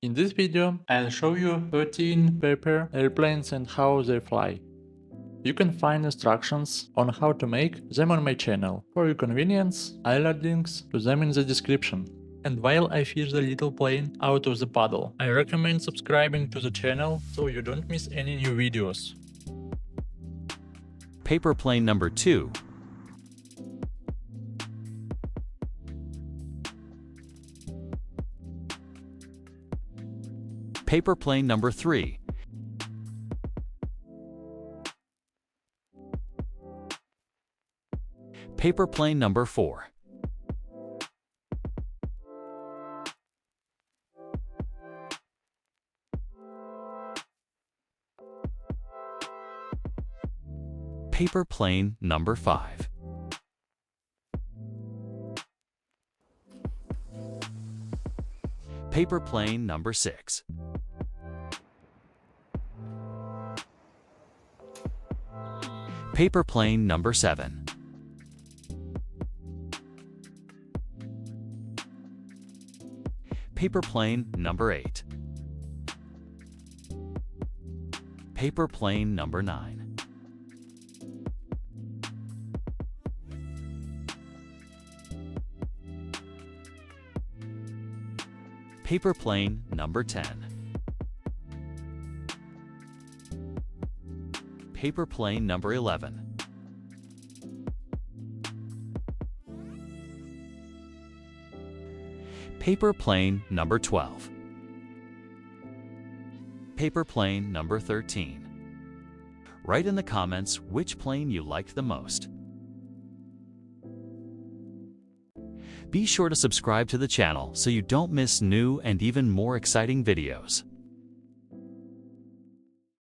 In this video, I'll show you 13 paper airplanes and how they fly. You can find instructions on how to make them on my channel. For your convenience, I'll add links to them in the description. And while I fish the little plane out of the puddle, I recommend subscribing to the channel so you don't miss any new videos. Paper plane number 2. Paper plane number 3. Paper plane number 4. Paper plane number 5. Paper plane number 6. Paper plane number 7. Paper plane number 8. Paper plane number 9. Paper plane number 10. Paper plane number 11. Paper plane number 12. Paper plane number 13. Write in the comments which plane you liked the most. Be sure to subscribe to the channel so you don't miss new and even more exciting videos.